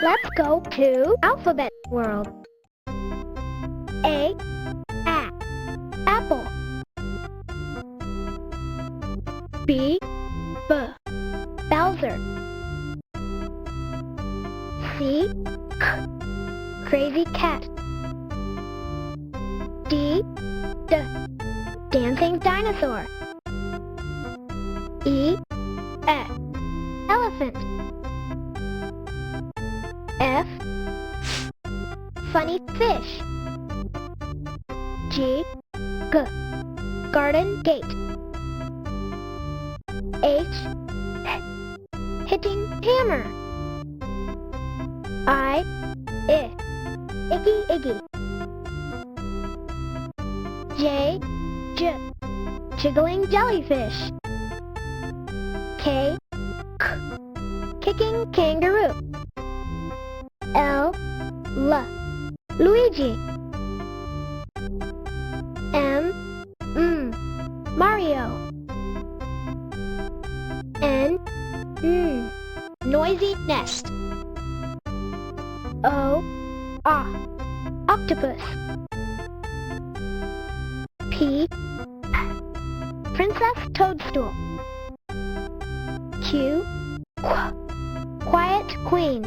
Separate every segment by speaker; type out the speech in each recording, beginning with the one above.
Speaker 1: Let's go to alphabet world. A, apple. B, Bowser. C, crazy cat. D, dancing dinosaur. E, elephant. F, funny fish. G, garden gate. H, hitting hammer. I, Iggy. J, jiggling jellyfish. K, kicking kangaroo. L, Luigi. M, Mario. N, noisy nest. O, octopus. P, princess toadstool. Q, quiet queen.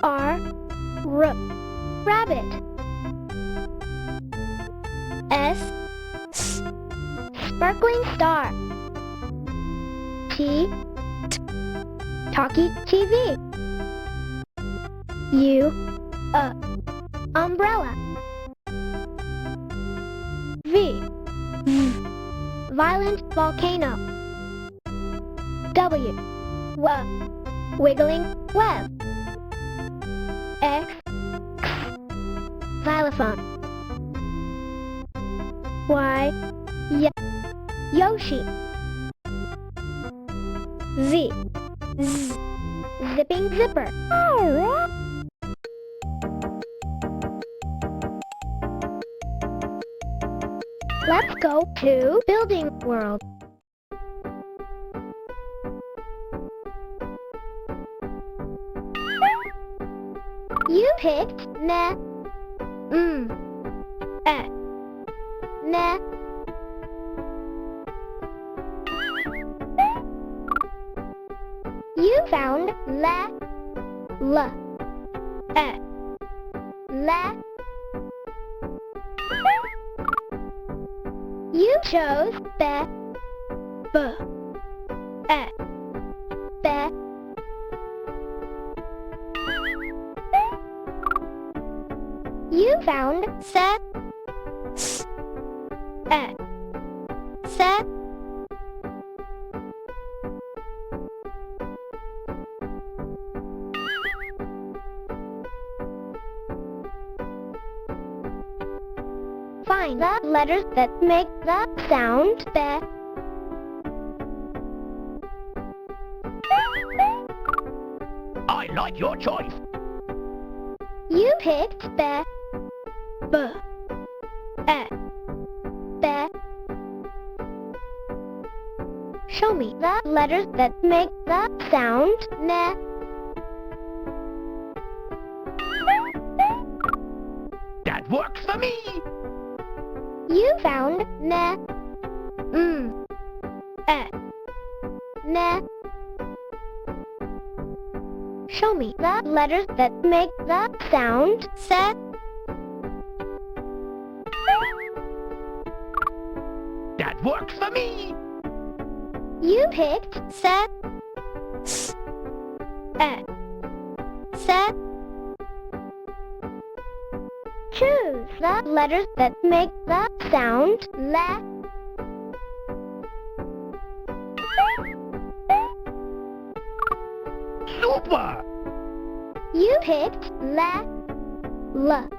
Speaker 1: R, rabbit. S, sparkling star. T, talkie TV. U, umbrella. V, violent volcano. W, wiggling web. X, xylophone. Y, Yoshi. Z, zipping zipper. Let's go to building world. You picked ne. Ne. You found le. Le. You chose be. Be. You found se. Se. Find the letters that make the sound be.
Speaker 2: I like your choice.
Speaker 1: You picked be. B. Be. Show me the letters that make the sound ne.
Speaker 2: That works for me.
Speaker 1: You found ne. Ne. Show me the letters that make the sound se.
Speaker 2: That works for me.
Speaker 1: You picked se. Se. Choose the letters that make the sound le.
Speaker 2: Super!
Speaker 1: You picked le. Le.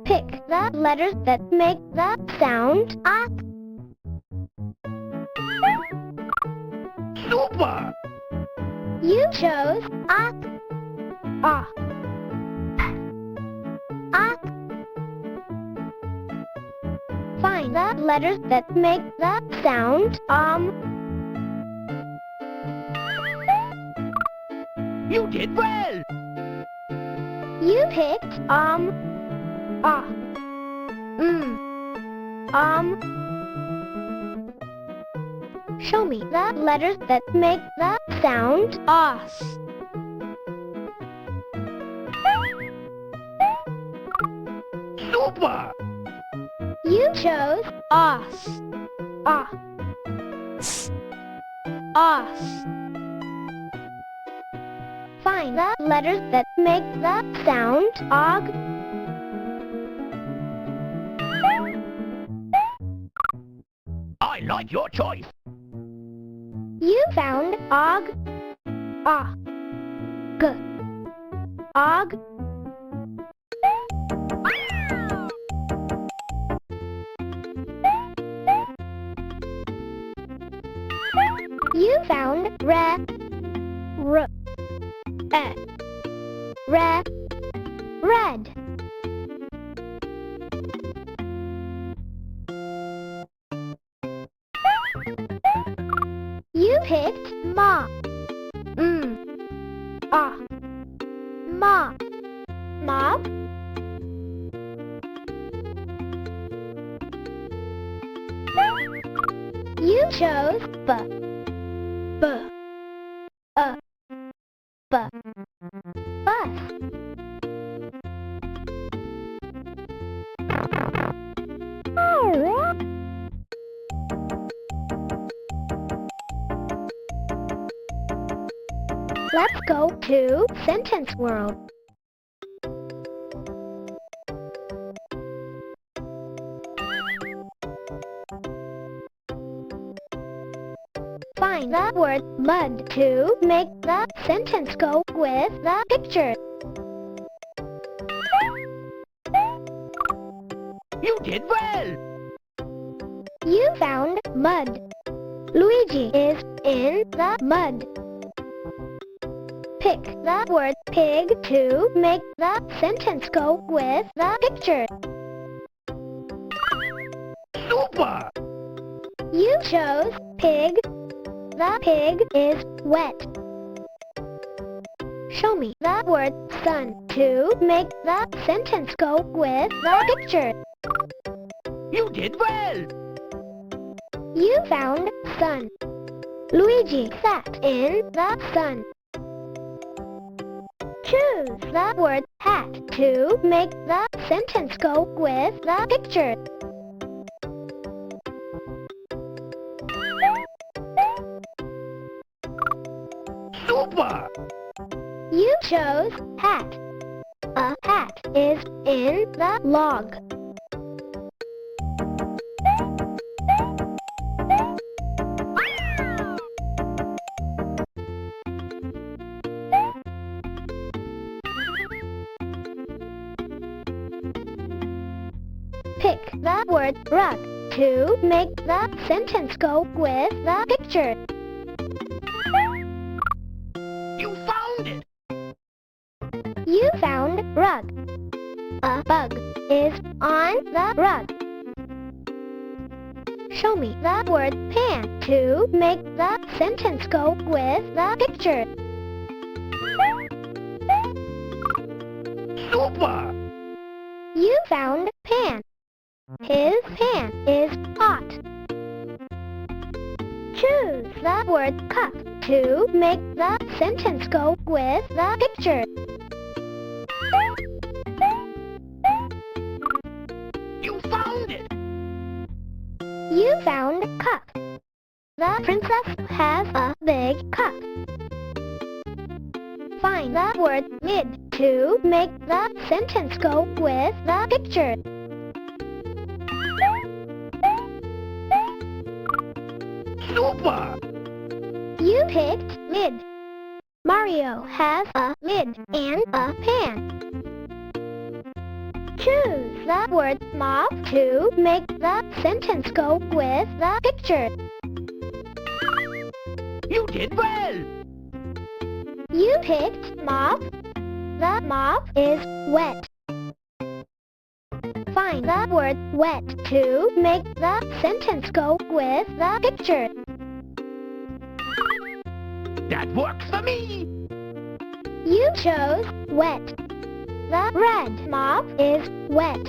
Speaker 1: Pick the letters that make the sound ah.
Speaker 2: Super!
Speaker 1: You chose ah. Ah. Ah. Find the letters that make the sound
Speaker 2: You did well!
Speaker 1: You picked ah. Show me the letters that make the sound os.
Speaker 2: Super!
Speaker 1: You chose os. Ah. Os. Find the letters that make the sound og.
Speaker 2: I like your choice.
Speaker 1: You found og. Ah. G. Og. You found re. R. E. Re. Red. You picked ma. Ah. Ma. Mop. You chose b. B. B. Bus. Let's go to Sentence World. Find the word mud to make the sentence go with the picture.
Speaker 2: You did well!
Speaker 1: You found mud. Luigi is in the mud. Pick the word pig to make the sentence go with the picture.
Speaker 2: Super!
Speaker 1: You chose pig. The pig is wet. Show me the word sun to make the sentence go with the picture.
Speaker 2: You did well!
Speaker 1: You found sun. Luigi sat in the sun. Choose the word hat to make the sentence go with the picture.
Speaker 2: Super!
Speaker 1: You chose hat. A hat is in the log. Pick the word rug to make the sentence go with the picture.
Speaker 2: You found it!
Speaker 1: You found rug. A bug is on the rug. Show me the word pan to make the sentence go with the picture.
Speaker 2: Super!
Speaker 1: You found pan. His pan is hot. Choose the word cup to make the sentence go with the picture.
Speaker 2: You found it!
Speaker 1: You found cup. The princess has a big cup. Find the word mid to make the sentence go with the picture.
Speaker 2: Super!
Speaker 1: You picked mid. Mario has a lid and a pan. Choose the word mop to make the sentence go with the picture.
Speaker 2: You did well!
Speaker 1: You picked mop. The mop is wet. Find the word wet to make the sentence go with the picture.
Speaker 2: That works for me.
Speaker 1: You chose wet. The red mop is wet.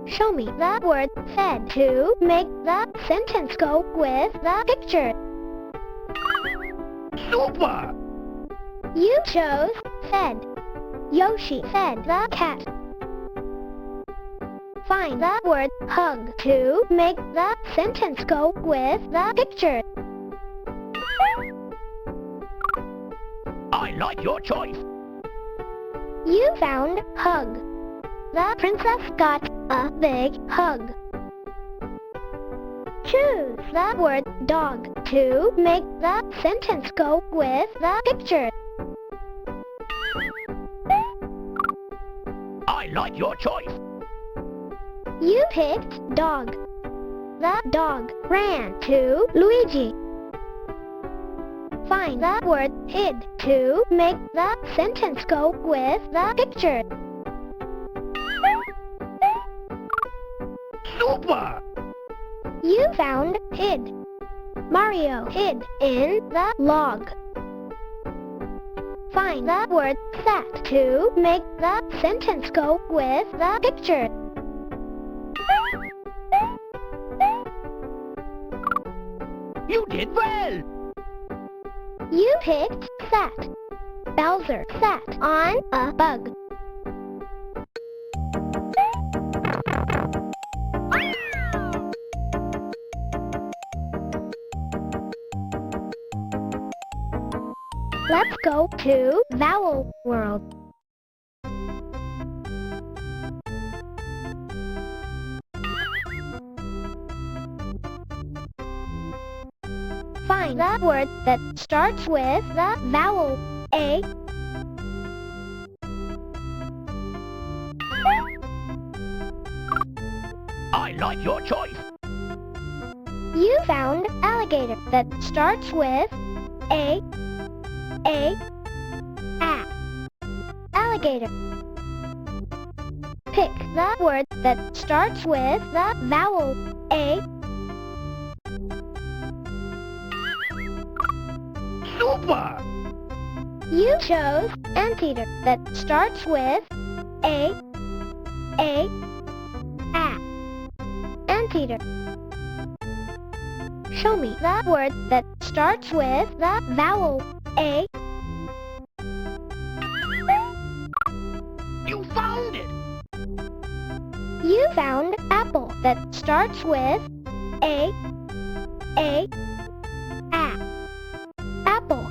Speaker 1: Show me the word fed to make the sentence go with the picture.
Speaker 2: Super!
Speaker 1: You chose fed. Yoshi fed the cat. Find the word hug to make the sentence go with the picture.
Speaker 2: I like your choice.
Speaker 1: You found hug. The princess got a big hug. Choose the word dog to make the sentence go with the picture.
Speaker 2: I like your choice.
Speaker 1: You picked dog. The dog ran to Luigi. Find the word hid to make the sentence go with the picture.
Speaker 2: Super!
Speaker 1: You found hid. Mario hid in the log. Find the word sat to make the sentence go with the picture.
Speaker 2: You did well.
Speaker 1: You picked sat. Bowser sat on a bug. Let's go to Vowel World. Find the word that starts with the vowel A.
Speaker 2: I like your choice.
Speaker 1: You found alligator that starts with A. Alligator. Pick the word that starts with the vowel A.
Speaker 2: Super!
Speaker 1: You chose anteater that starts with A. Anteater. Show me the word that starts with the vowel A.
Speaker 2: You found it!
Speaker 1: You found apple that starts with A. Apple.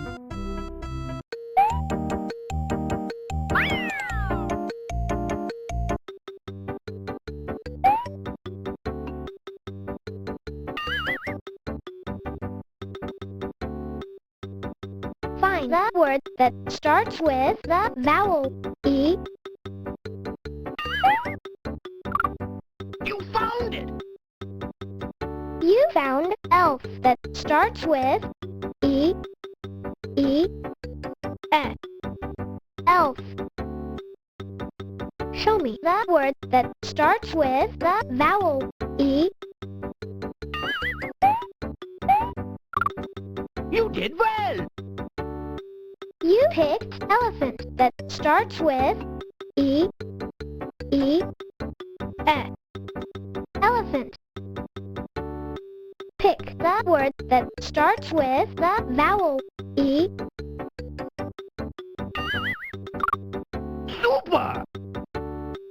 Speaker 1: Find the word that starts with the vowel E.
Speaker 2: You found it!
Speaker 1: You found elf that starts with E. Elf. Show me the word that starts with the vowel E.
Speaker 2: You did well!
Speaker 1: You picked elephant that starts with E. Elephant. Pick the word that starts with the vowel E.
Speaker 2: Super!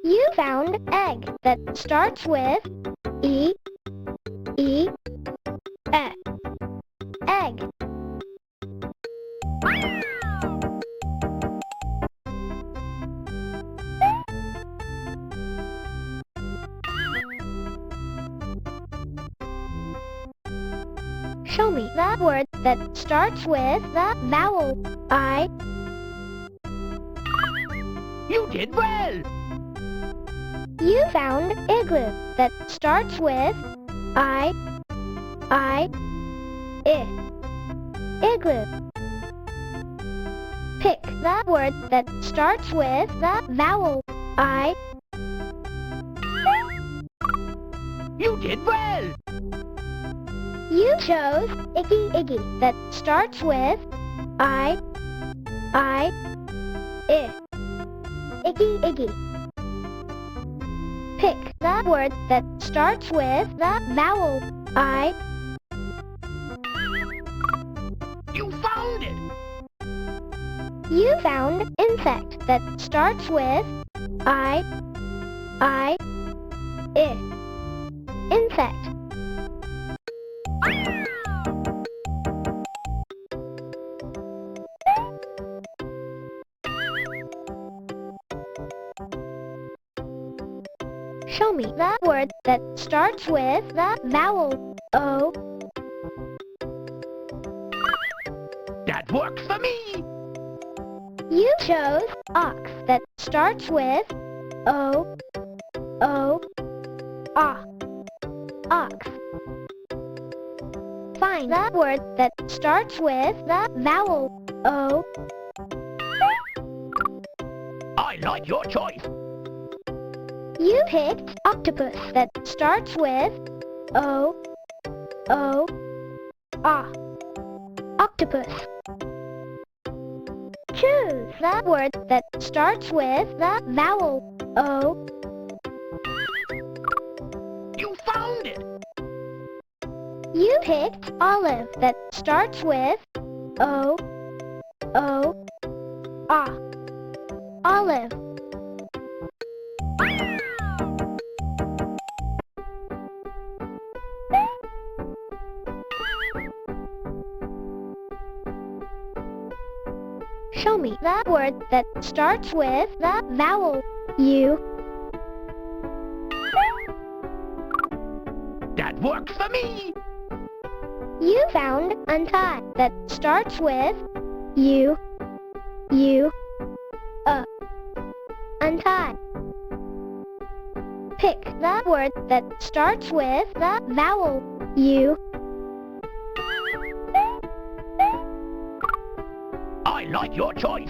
Speaker 1: You found egg that starts with E. Egg. Show me the word that starts with the vowel I.
Speaker 2: You did well.
Speaker 1: You found igloo that starts with I, igloo. Pick the word that starts with the vowel I.
Speaker 2: You did well.
Speaker 1: You chose iggy that starts with I, iggy. Pick the word that starts with the vowel I.
Speaker 2: You found it.
Speaker 1: You found insect that starts with I, insect. Show me the word that starts with the vowel O.
Speaker 2: That works for me.
Speaker 1: You chose ox that starts with O, ox. Find the word that starts with the vowel O.
Speaker 2: I like your choice.
Speaker 1: You picked octopus that starts with O, octopus. Choose the word that starts with the vowel O.
Speaker 2: You found it.
Speaker 1: You picked olive that starts with O, olive. Show me the word that starts with the vowel U.
Speaker 2: That works for me.
Speaker 1: You found untie that starts with U, untie. Pick the word that starts with the vowel U.
Speaker 2: I like your choice.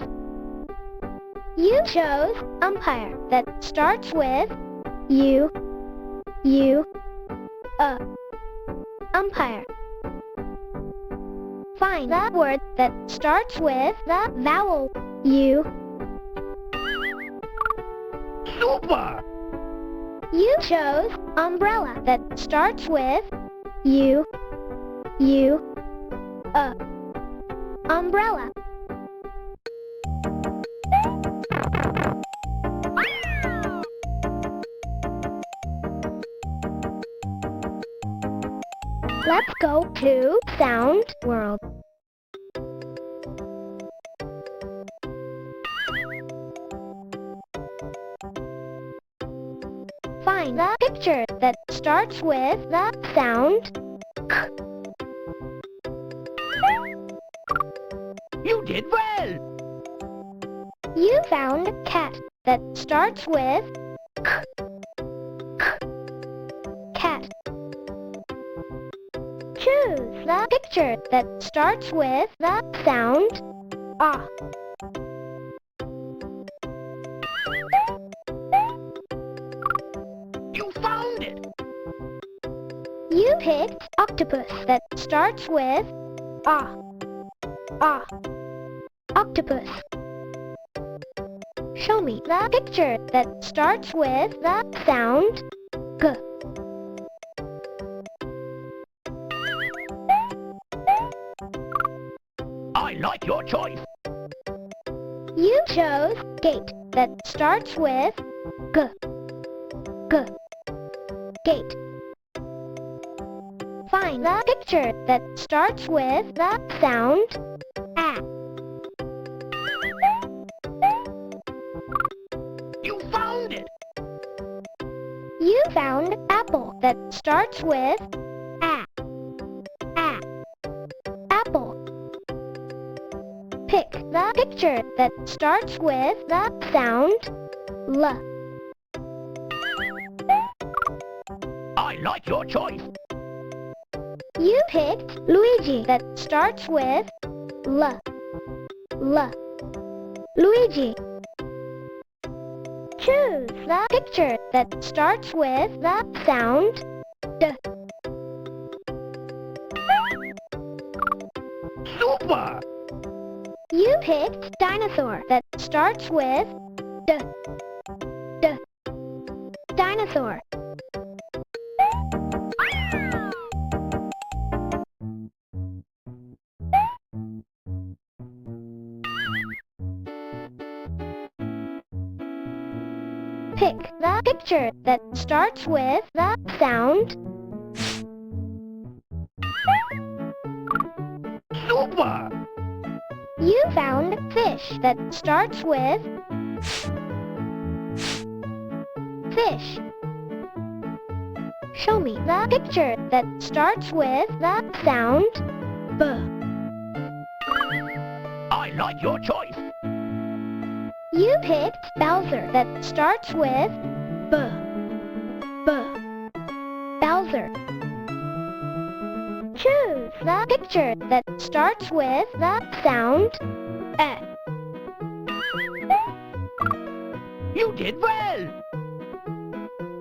Speaker 1: You chose umpire that starts with U, umpire. Find the word that starts with the vowel U.
Speaker 2: Super.
Speaker 1: You chose umbrella that starts with U, umbrella. Let's go to Sound World. Find the picture that starts with the sound K.
Speaker 2: You did well.
Speaker 1: You found cat that starts with K. Cat. Choose the picture that starts with the sound Ah.
Speaker 2: You found it.
Speaker 1: You picked octopus that starts with Ah. Octopus. Show me the picture that starts with the sound G.
Speaker 2: I like your choice.
Speaker 1: You chose gate that starts with G. Gate. Find the picture that starts with the sound A.
Speaker 2: You found it.
Speaker 1: You found apple that starts with A. Apple. Pick the picture that starts with the sound L.
Speaker 2: I like your choice.
Speaker 1: You picked Luigi that starts with L. L. Luigi. Choose the picture that starts with the sound D.
Speaker 2: Super!
Speaker 1: You picked dinosaur that starts with D. D. Dinosaur. Pick the picture that starts with the sound
Speaker 2: Super!
Speaker 1: You found fish that starts with fish. Show me the picture that starts with the sound B.
Speaker 2: I like your choice.
Speaker 1: You picked Bowser that starts with B. B. Bowser. Choose the picture that starts with the sound E.
Speaker 2: You did well.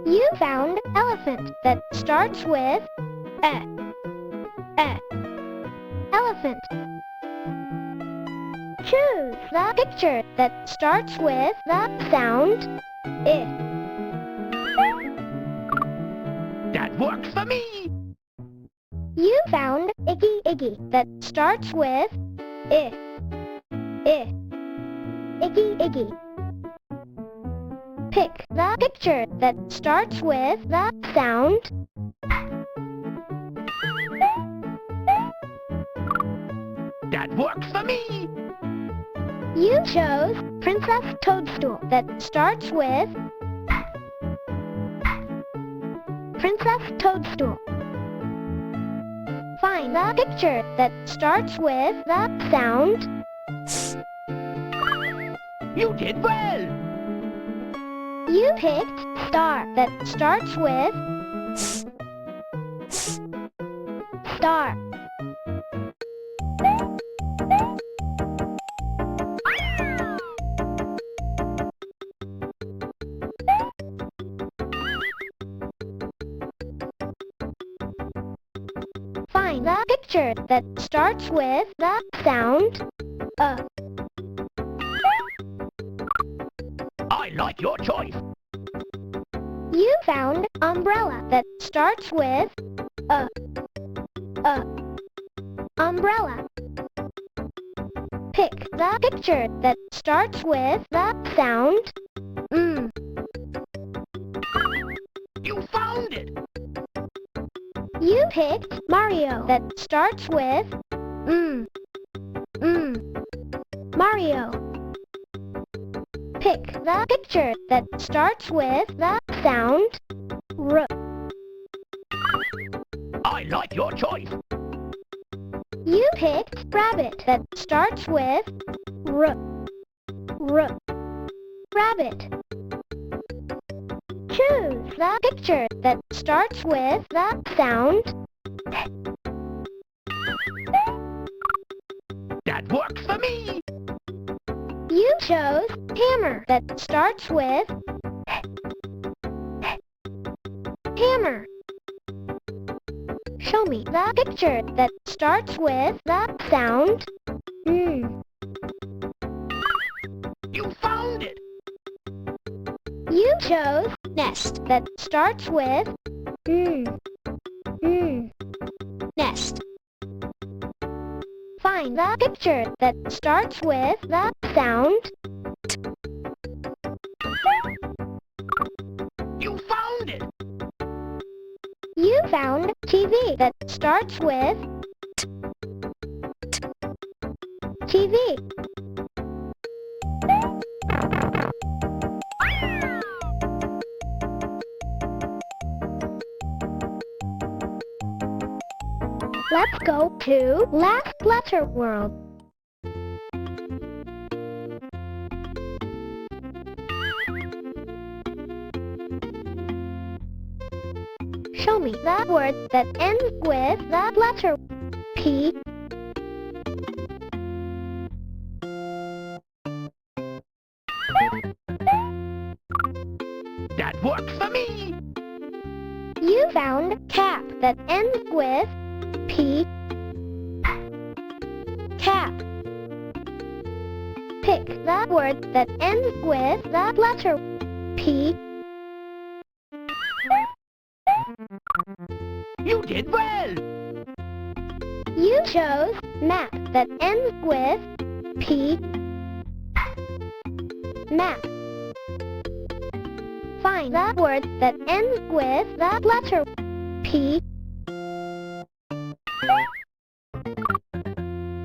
Speaker 1: You found elephant that starts with E. E. Elephant. Choose the picture that starts with the sound I.
Speaker 2: That works for me.
Speaker 1: You found Iggy Iggy that starts with I. I. Iggy Iggy. Pick the picture that starts with the sound
Speaker 2: That works for me.
Speaker 1: You chose Princess Toadstool that starts with Princess Toadstool. Find the picture that starts with the sound
Speaker 2: You did well.
Speaker 1: You picked Star that starts with Star. Find the picture that starts with the sound
Speaker 2: I like your choice.
Speaker 1: You found umbrella that starts with umbrella. Pick the picture that starts with the sound
Speaker 2: You found it.
Speaker 1: You picked Mario that starts with Mario. Pick the picture that starts with the sound R.
Speaker 2: I like your choice.
Speaker 1: You picked rabbit that starts with R. R. Rabbit. Choose the picture that starts with the sound
Speaker 2: That works for me.
Speaker 1: You chose hammer that starts with hammer. Show me the picture that starts with the sound
Speaker 2: You found it.
Speaker 1: You chose nest that starts with nest. Find the picture that starts with the sound
Speaker 2: You found it.
Speaker 1: You found TV that starts with TV. Let's go to Last Letter World. Show me the word that ends with the letter P.
Speaker 2: That works for me.
Speaker 1: You found cap that ends with P. Cap. Pick the word that ends with the letter P.
Speaker 2: You did well.
Speaker 1: You chose map that ends with P. Map. Find the word that ends with the letter P.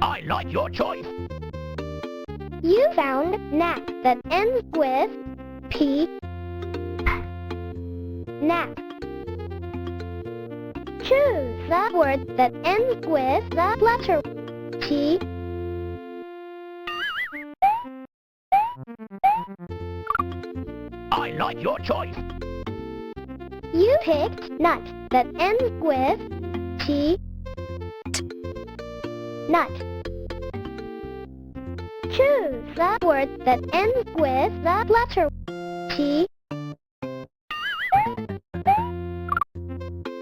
Speaker 2: I like your choice.
Speaker 1: You found nap that ends with P. Nap. Choose the word that ends with the letter T.
Speaker 2: I like your choice.
Speaker 1: You picked nut that ends with T. Nut. Choose the word that ends with the letter T.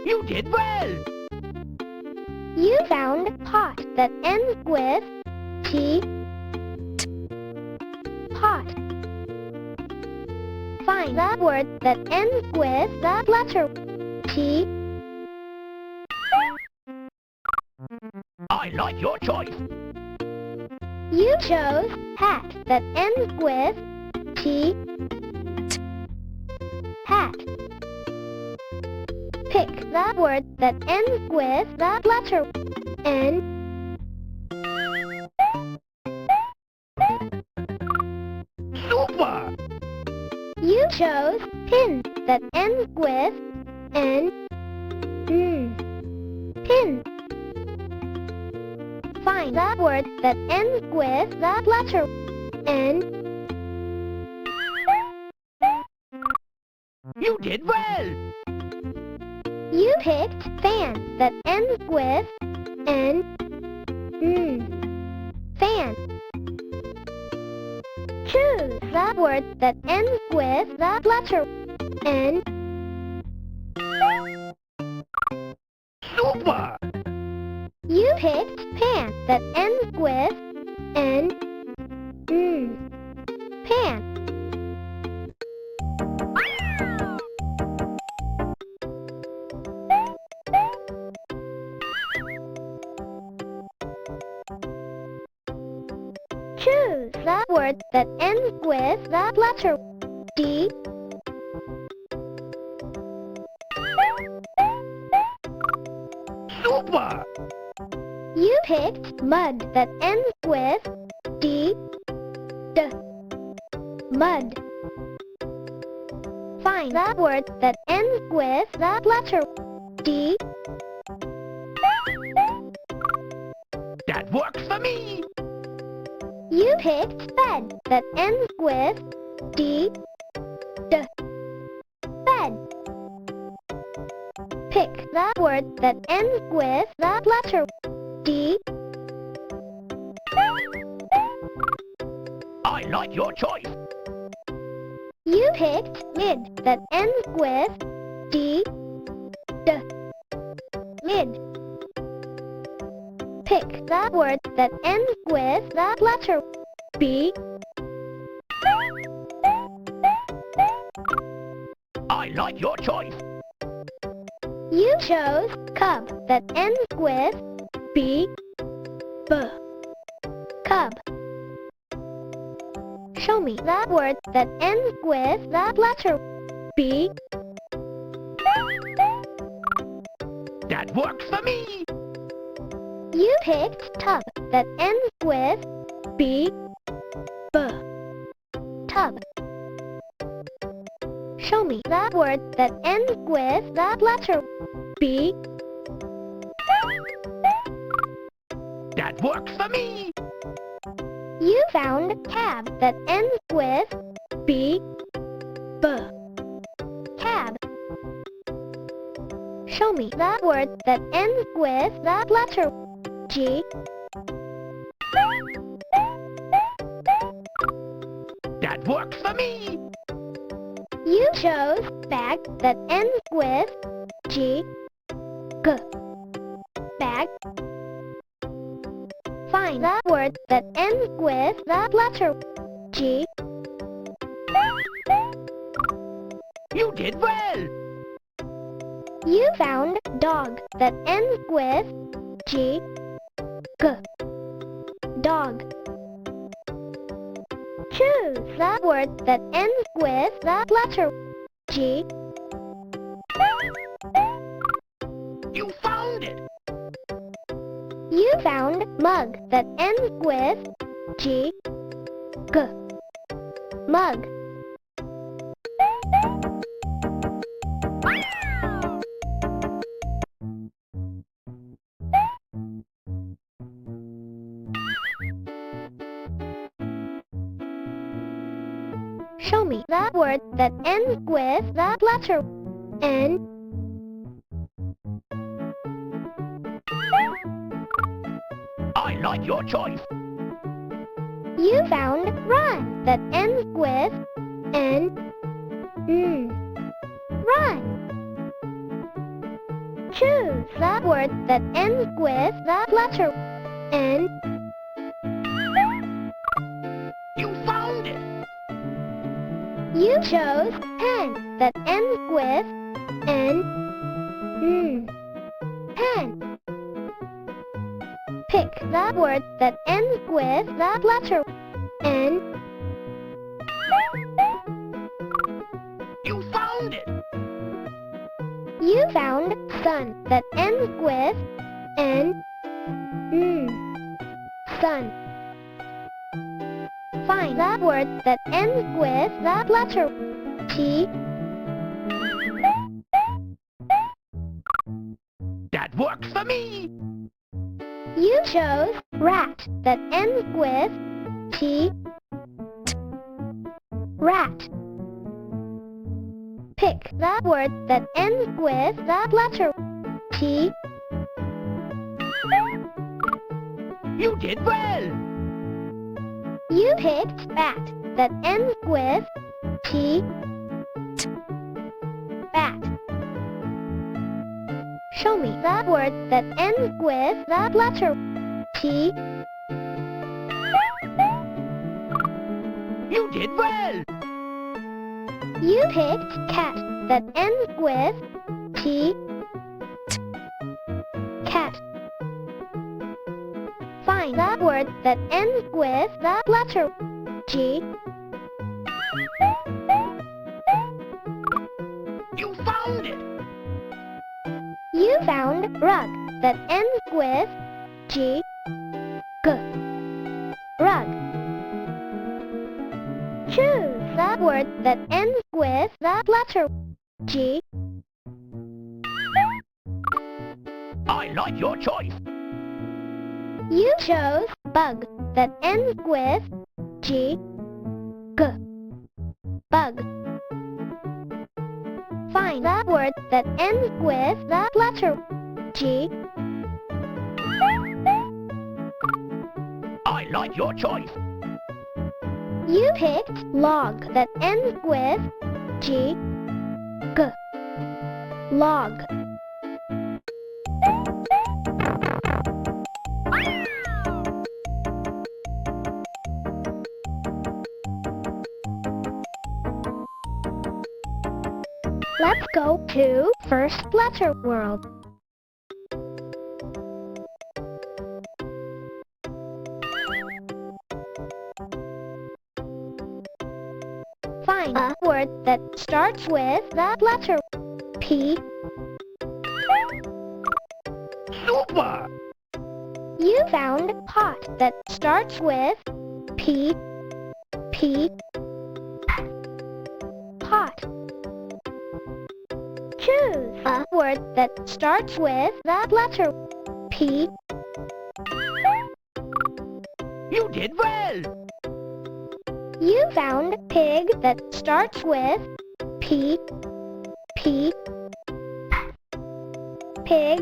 Speaker 2: You did well.
Speaker 1: You found pot that ends with T. Pot. Find the word that ends with the letter T.
Speaker 2: I like your choice.
Speaker 1: You chose hat that ends with T. Hat. Pick the word that ends with the letter N.
Speaker 2: Super.
Speaker 1: You chose pin that ends with N. Pin. Find the word that ends with the letter N.
Speaker 2: You did well.
Speaker 1: You picked fan that ends with N. Fan. Choose the word that ends with the letter N.
Speaker 2: Super.
Speaker 1: You picked pan that ends with N. Pan. Choose the word that ends with the letter D.
Speaker 2: Super.
Speaker 1: You picked mud that ends with D. Mud. Find the word that ends with the letter D.
Speaker 2: That works for me.
Speaker 1: You picked bed that ends with D. Bed. Pick the word that ends with the letter D.
Speaker 2: I like your choice.
Speaker 1: You picked lid that ends with D. Lid. Pick the word that ends with the letter B.
Speaker 2: I like your choice.
Speaker 1: You chose cub that ends with B. Cub. Show me the word that ends with the letter B.
Speaker 2: That works for me.
Speaker 1: You picked tub that ends with B. Tub. Show me the word that ends with the letter B.
Speaker 2: That works for me.
Speaker 1: You found cab that ends with B. Cab. Show me that word that ends with that letter G.
Speaker 2: That works for me.
Speaker 1: You chose bag that ends with G. G. Bag. Find that word that ends with that letter G.
Speaker 2: You did well.
Speaker 1: You found dog that ends with G. G. Dog. Choose that word that ends with that letter G.
Speaker 2: You found it.
Speaker 1: You found mug that ends with G. G. Mug. Show me that word that ends with that letter N.
Speaker 2: I like your choice.
Speaker 1: You found run that ends with N. Run. Choose that word that ends with that letter N.
Speaker 2: You found it.
Speaker 1: You chose pen that ends with N. Pen. Pick that word that ends with that letter N.
Speaker 2: You found it.
Speaker 1: You found sun that ends with N. Sun. Find that word that ends with that letter T.
Speaker 2: That works for me.
Speaker 1: You chose rat that ends with T. Rat. Pick that word that ends with that letter T.
Speaker 2: You did well.
Speaker 1: You picked bat that ends with T. Bat. Show me that word that ends with that letter T.
Speaker 2: You did well.
Speaker 1: You picked cat that ends with T. Cat. Find that word that ends with that letter G.
Speaker 2: You found it.
Speaker 1: You found rug that ends with G. G. Rug. Choose that word that ends with that letter G.
Speaker 2: I like your choice.
Speaker 1: You chose bug that ends with G. G. Bug. Find that word that ends with that letter G.
Speaker 2: I like your choice.
Speaker 1: You picked log that ends with G. G. Log. Let's go to first letter world. Find a word that starts with that letter P.
Speaker 2: Super.
Speaker 1: You found pot that starts with P. P. Pot. Choose a word that starts with that letter P.
Speaker 2: You did well.
Speaker 1: You found pig that starts with P. P. pig.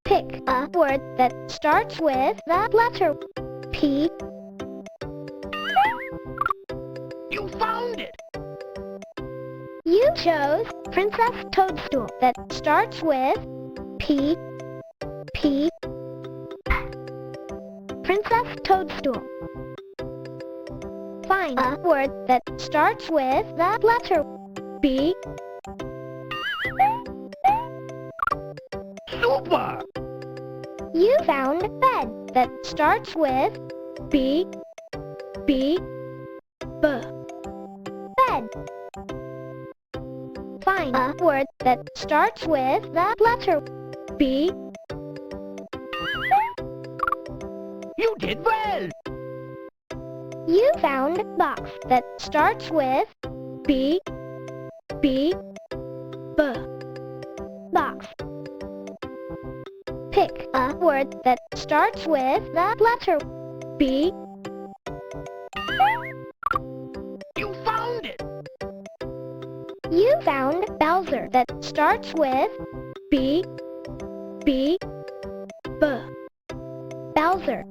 Speaker 1: Pick a word that starts with the letter P.
Speaker 2: You found it!
Speaker 1: You chose Princess Toadstool that starts with P. P. Princess Toadstool. Find a word that starts with the letter B.
Speaker 2: Super!
Speaker 1: You found bed that starts with B. B. B. Bed. Find a word that starts with the letter B.
Speaker 2: You did well!
Speaker 1: You found box that starts with B. B. B. Box. Pick a word that starts with the letter B.
Speaker 2: You found it!
Speaker 1: You found Bowser that starts with B. B. B. Bowser.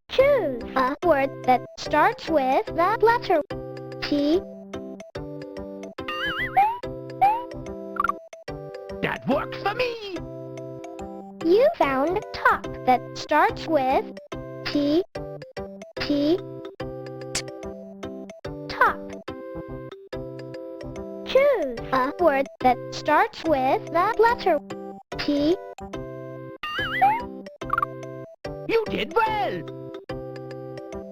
Speaker 1: Choose a word that starts with the letter T.
Speaker 2: That works for me!
Speaker 1: You found top that starts with T. T. T. Top. Choose a word that starts with the letter T.
Speaker 2: You did well!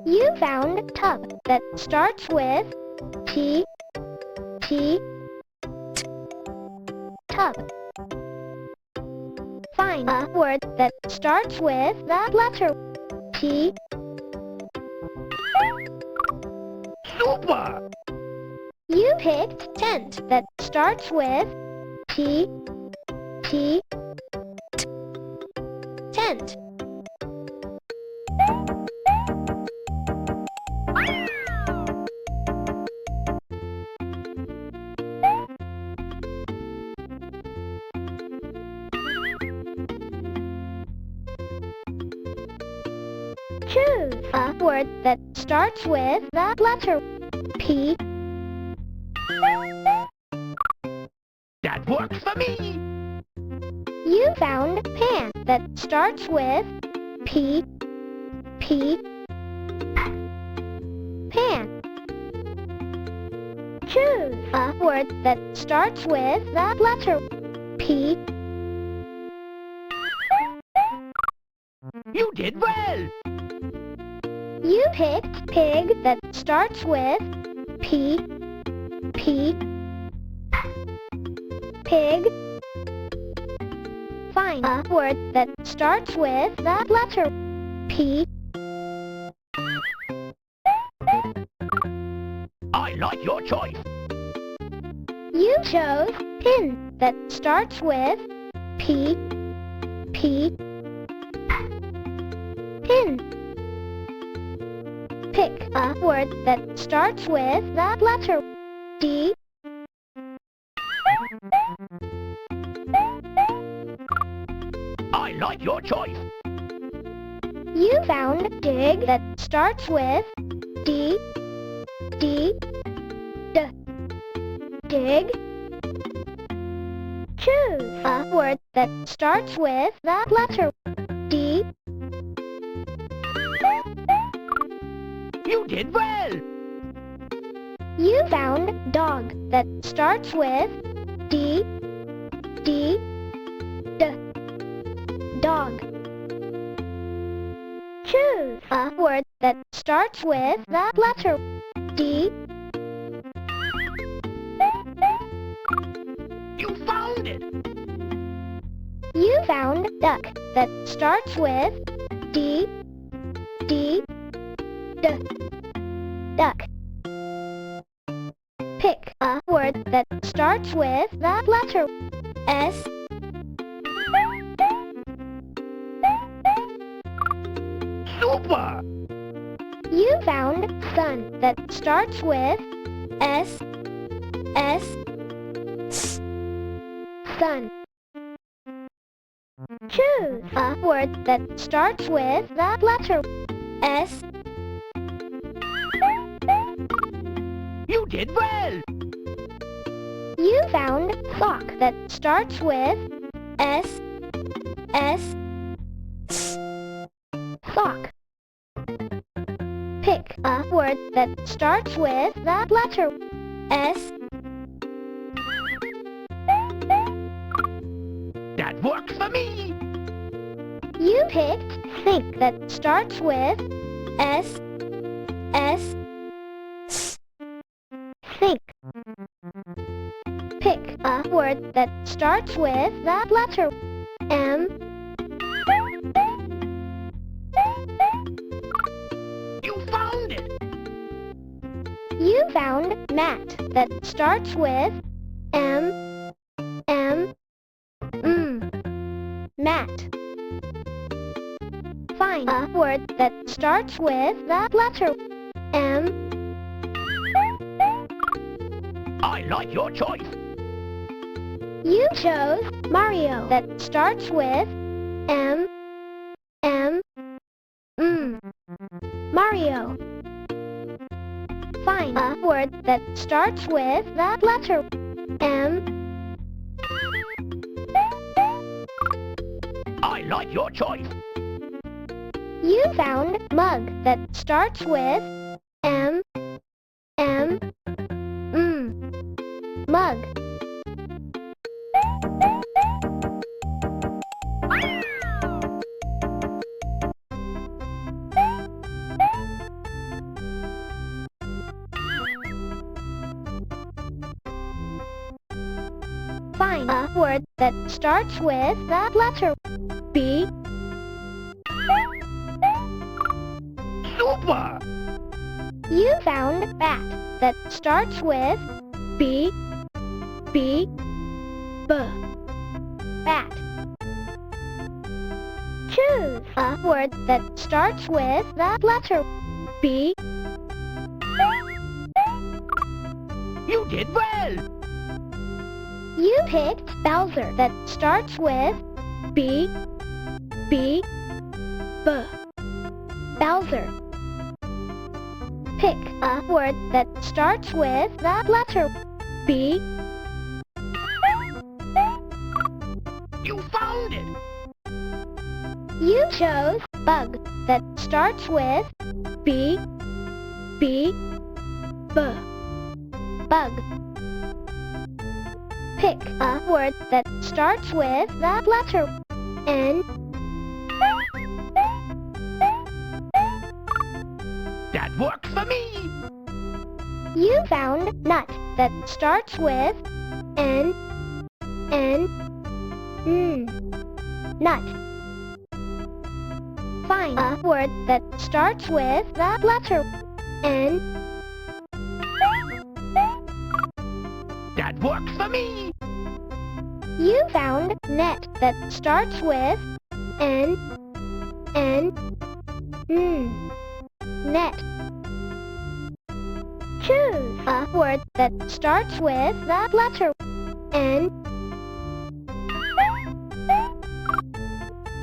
Speaker 1: You found tub that starts with T. T. T. Tub. Find a word that starts with the letter T.
Speaker 2: Super!
Speaker 1: You picked tent that starts with T. T. T. Tent. Choose a word that starts with the letter P.
Speaker 2: That works for me!
Speaker 1: You found pan that starts with P. P. Pan. Choose a word that starts with the letter P.
Speaker 2: You did well!
Speaker 1: You picked pig that starts with P. P. Pig. Find a word that starts with the letter P.
Speaker 2: I like your choice!
Speaker 1: You chose pin that starts with P. P. Pin. Pick a word that starts with the letter D.
Speaker 2: I like your choice!
Speaker 1: You found dig that starts with D. D. D. Dig. Choose a word that starts with the letter D.
Speaker 2: You did well!
Speaker 1: You found dog that starts with D. D. D. Dog. Choose a word that starts with the letter D.
Speaker 2: You found it!
Speaker 1: You found duck that starts with D. D. D. Duck. Pick a word that starts with the letter S.
Speaker 2: Super!
Speaker 1: You found sun that starts with S. S. S. sun. Choose a word that starts with the letter S.
Speaker 2: You did well!
Speaker 1: You found sock that starts with S. Sock. Pick a word that starts with the letter S.
Speaker 2: That works for me!
Speaker 1: You picked think that starts with S. Think. Pick a word that starts with the letter M.
Speaker 2: You found it!
Speaker 1: You found mat that starts with M. Mat. Find a word that starts with the letter M.
Speaker 2: I like your choice!
Speaker 1: You chose Mario that starts with M. Mario. Find a word that starts with the letter M.
Speaker 2: I like your choice!
Speaker 1: You found mug that starts with M. Mug. Find a word that starts with the letter B.
Speaker 2: Super!
Speaker 1: You found bat that starts with B. Bat. Choose a word that starts with the letter B.
Speaker 2: You did well!
Speaker 1: You picked Bowser that starts with B. Bowser. Pick a word that starts with the letter B.
Speaker 2: You found it!
Speaker 1: You chose bug that starts with B. Bug. Pick a word that starts with the letter N.
Speaker 2: That works for me!
Speaker 1: You found nut that starts with N. Nut. Find a word that starts with the letter N.
Speaker 2: That works for me!
Speaker 1: You found net that starts with N. Net. Choose a word that starts with the letter N.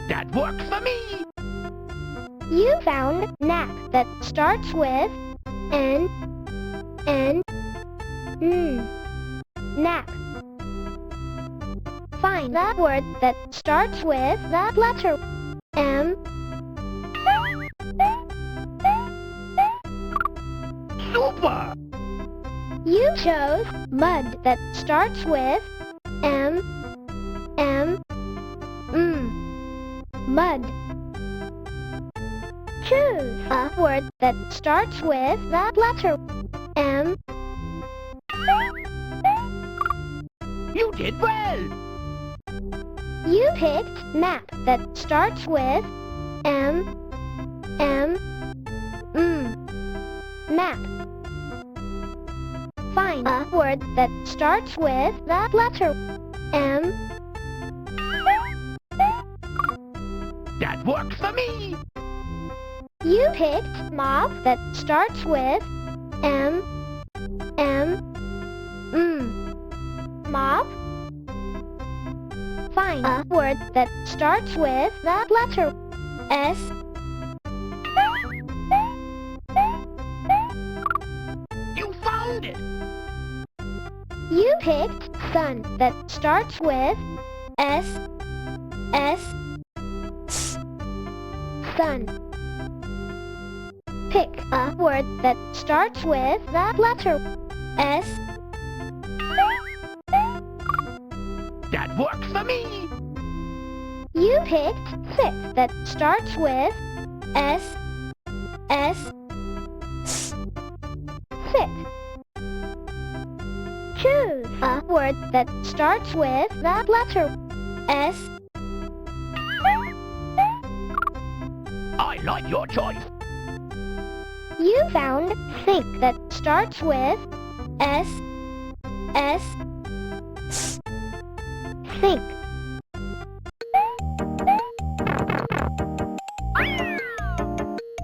Speaker 2: That works for me!
Speaker 1: You found nap that starts with N. Nap. Find the word that starts with the letter M.
Speaker 2: Super!
Speaker 1: You chose mud that starts with M. Mud. Choose a word that starts with the letter M.
Speaker 2: You did well!
Speaker 1: You picked map that starts with M. Map. Find a word that starts with the letter M.
Speaker 2: That works for me!
Speaker 1: You picked mob that starts with M. Mob. Find a word that starts with the letter S.
Speaker 2: You found it!
Speaker 1: You picked sun that starts with S. S. S. Sun. Pick a word that starts with the letter S.
Speaker 2: That works for me!
Speaker 1: You picked thick that starts with S. S. S. Thick. Choose a word that starts with the letter S.
Speaker 2: I like your choice.
Speaker 1: You found think that starts with S. S. S. Think.